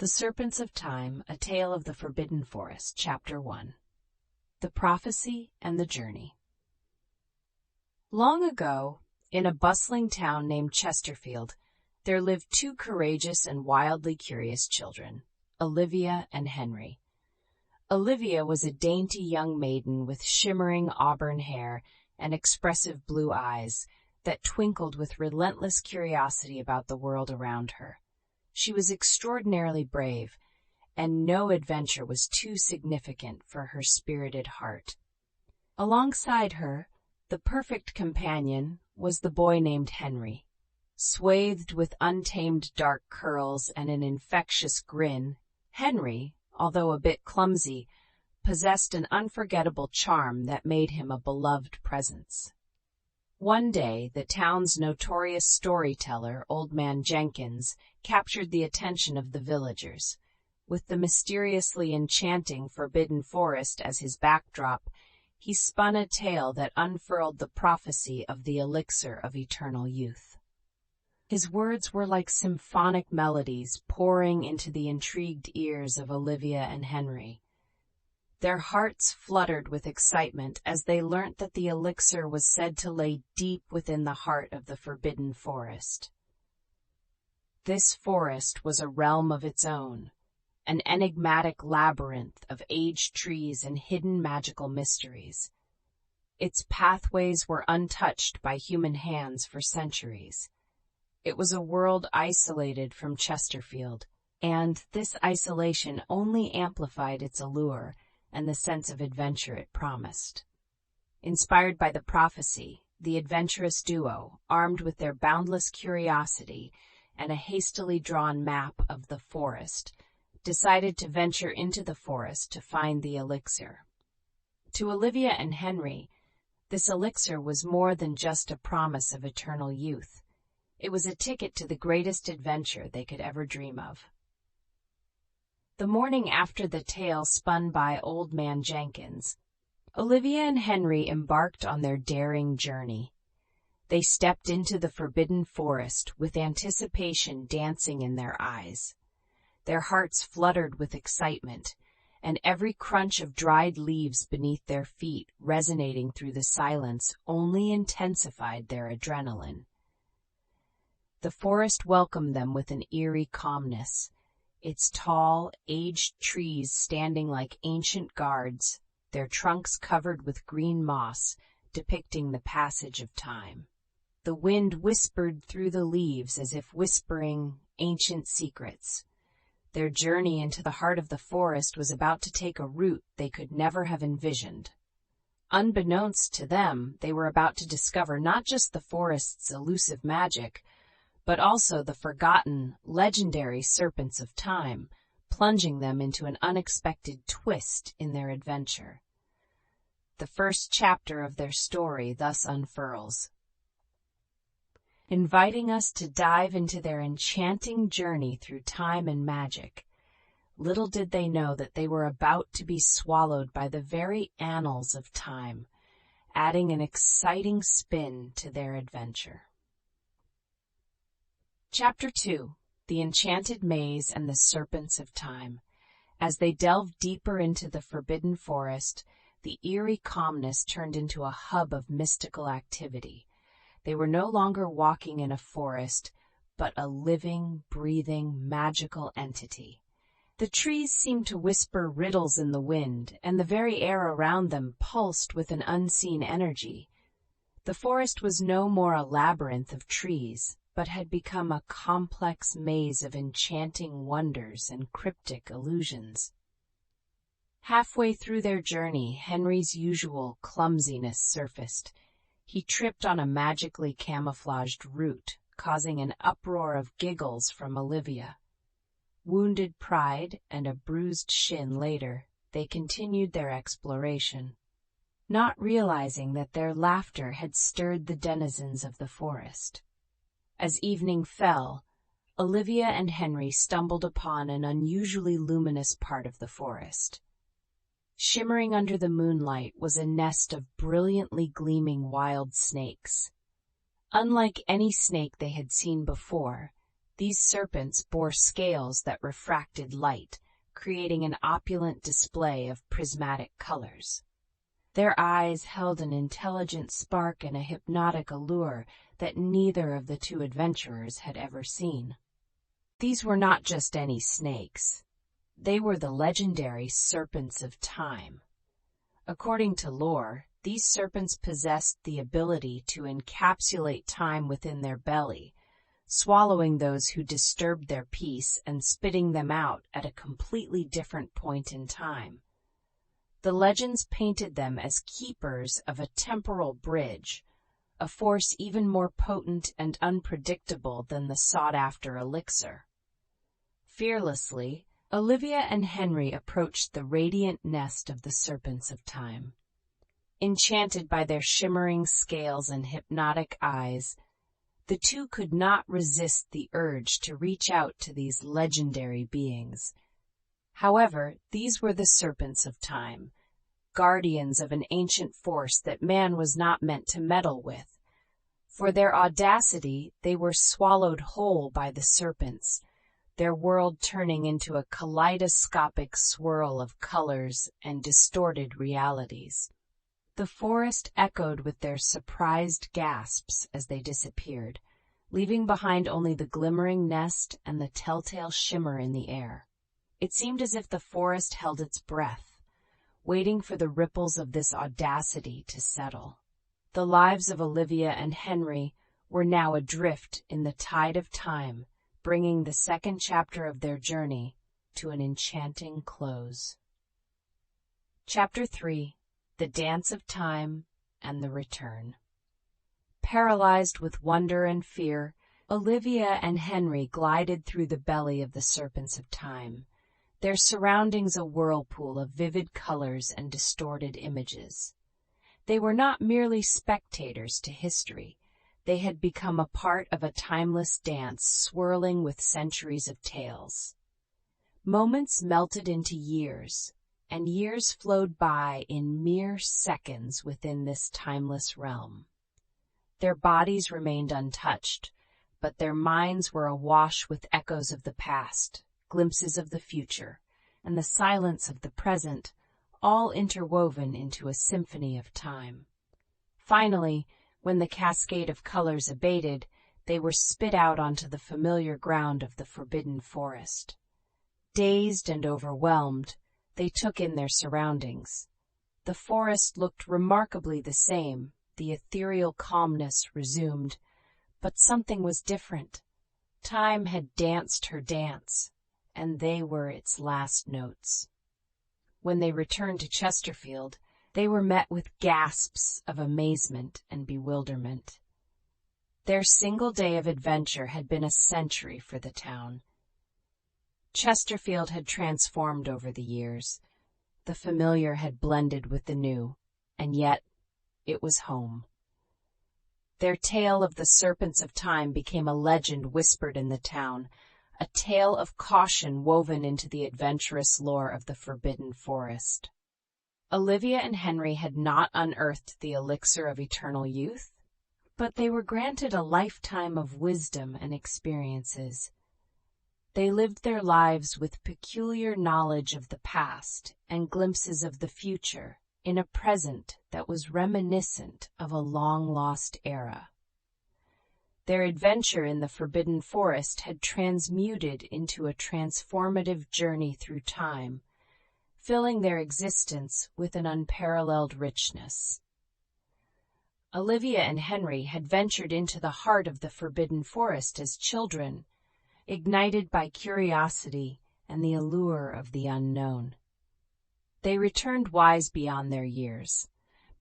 The Serpents of Time, A Tale of the Forbidden Forest, Chapter 1. The Prophecy and the Journey. Long ago, in a bustling town named Chesterfield, there lived two courageous and wildly curious children, Olivia and Henry. Olivia was a dainty young maiden with shimmering auburn hair and expressive blue eyes that twinkled with relentless curiosity about the world around her. She was extraordinarily brave, and no adventure was too significant for her spirited heart. Alongside her, the perfect companion, was the boy named Henry. Swathed with untamed dark curls and an infectious grin, Henry, although a bit clumsy, possessed an unforgettable charm that made him a beloved presence. One day, the town's notorious storyteller, Old Man Jenkins, captured the attention of the villagers. With the mysteriously enchanting Forbidden Forest as his backdrop, he spun a tale that unfurled the prophecy of the elixir of eternal youth. His words were like symphonic melodies pouring into the intrigued ears of Olivia and Henry. Their hearts fluttered with excitement as they learnt that the elixir was said to lay deep within the heart of the Forbidden Forest. This forest was a realm of its own, an enigmatic labyrinth of aged trees and hidden magical mysteries. Its pathways were untouched by human hands for centuries. It was a world isolated from Chesterfield, and this isolation only amplified its allure and the sense of adventure it promised. Inspired by the prophecy, the adventurous duo, armed with their boundless curiosity and a hastily drawn map of the forest, decided to venture into the forest to find the elixir. To Olivia and Henry, this elixir was more than just a promise of eternal youth. It was a ticket to the greatest adventure they could ever dream of. The morning after the tale spun by Old Man Jenkins, Olivia and Henry embarked on their daring journey. They stepped into the Forbidden Forest with anticipation dancing in their eyes. Their hearts fluttered with excitement, and every crunch of dried leaves beneath their feet resonating through the silence only intensified their adrenaline. The forest welcomed them with an eerie calmness, its tall, aged trees standing like ancient guards, their trunks covered with green moss, depicting the passage of time. The wind whispered through the leaves as if whispering ancient secrets. Their journey into the heart of the forest was about to take a route they could never have envisioned. Unbeknownst to them, they were about to discover not just the forest's elusive magic, but also the forgotten, legendary Serpents of Time, plunging them into an unexpected twist in their adventure. The first chapter of their story thus unfurls, inviting us to dive into their enchanting journey through time and magic. Little did they know that they were about to be swallowed by the very annals of time, adding an exciting spin to their adventure. Chapter 2. The Enchanted Maze and the Serpents of Time. As they delved deeper into the Forbidden Forest, the eerie calmness turned into a hub of mystical activity. They were no longer walking in a forest, but a living, breathing, magical entity. The trees seemed to whisper riddles in the wind, and the very air around them pulsed with an unseen energy. The forest was no more a labyrinth of trees, but had become a complex maze of enchanting wonders and cryptic illusions. Halfway through their journey, Henry's usual clumsiness surfaced. He tripped on a magically camouflaged root, causing an uproar of giggles from Olivia. Wounded pride and a bruised shin later, they continued their exploration, not realizing that their laughter had stirred the denizens of the forest. As evening fell, Olivia and Henry stumbled upon an unusually luminous part of the forest. Shimmering under the moonlight was a nest of brilliantly gleaming wild snakes. Unlike any snake they had seen before, These serpents bore scales that refracted light, creating an opulent display of prismatic colors. Their eyes held an intelligent spark and a hypnotic allure that neither of the two adventurers had ever seen. These were not just any snakes. They were the legendary Serpents of Time. According to lore, these serpents possessed the ability to encapsulate time within their belly, swallowing those who disturbed their peace and spitting them out at a completely different point in time. The legends painted them as keepers of a temporal bridge, a force even more potent and unpredictable than the sought-after elixir. Fearlessly, Olivia and Henry approached the radiant nest of the Serpents of Time. Enchanted by their shimmering scales and hypnotic eyes, the two could not resist the urge to reach out to these legendary beings. However, these were the Serpents of Time, guardians of an ancient force that man was not meant to meddle with. For their audacity, they were swallowed whole by the serpents, their world turning into a kaleidoscopic swirl of colors and distorted realities. The forest echoed with their surprised gasps as they disappeared, leaving behind only the glimmering nest and the telltale shimmer in the air. It seemed as if the forest held its breath, waiting for the ripples of this audacity to settle. The lives of Olivia and Henry were now adrift in the tide of time, bringing the second chapter of their journey to an enchanting close. Chapter 3. The Dance of Time and the Return. Paralyzed with wonder and fear, Olivia and Henry glided through the belly of the Serpents of Time, their surroundings a whirlpool of vivid colors and distorted images. They were not merely spectators to history. They had become a part of a timeless dance swirling with centuries of tales. Moments melted into years, and years flowed by in mere seconds within this timeless realm. Their bodies remained untouched, but their minds were awash with echoes of the past, glimpses of the future, and the silence of the present, all interwoven into a symphony of time. Finally, when the cascade of colors abated, they were spit out onto the familiar ground of the forbidden forest. Dazed and overwhelmed, they took in their surroundings. The forest looked remarkably the same, the ethereal calmness resumed, but something was different. Time had danced her dance, and they were its last notes. When they returned to Chesterfield, they were met with gasps of amazement and bewilderment. Their single day of adventure had been a century for the town. Chesterfield had transformed over the years. The familiar had blended with the new, and yet it was home. Their tale of the Serpents of Time became a legend whispered in the town, a tale of caution woven into the adventurous lore of the forbidden forest. Olivia and Henry had not unearthed the elixir of eternal youth, but they were granted a lifetime of wisdom and experiences. They lived their lives with peculiar knowledge of the past and glimpses of the future in a present that was reminiscent of a long-lost era. Their adventure in the Forbidden Forest had transmuted into a transformative journey through time, filling their existence with an unparalleled richness. Olivia and Henry had ventured into the heart of the Forbidden Forest as children, ignited by curiosity and the allure of the unknown. They returned wise beyond their years,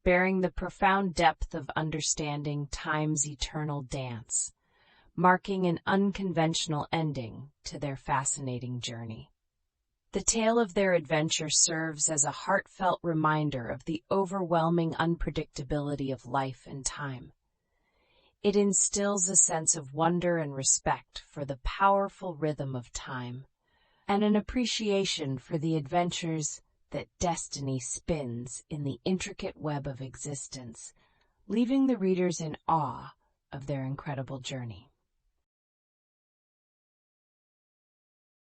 bearing the profound depth of understanding time's eternal dance, marking an unconventional ending to their fascinating journey. The tale of their adventure serves as a heartfelt reminder of the overwhelming unpredictability of life and time. It instills a sense of wonder and respect for the powerful rhythm of time, and an appreciation for the adventures that destiny spins in the intricate web of existence, leaving the readers in awe of their incredible journey.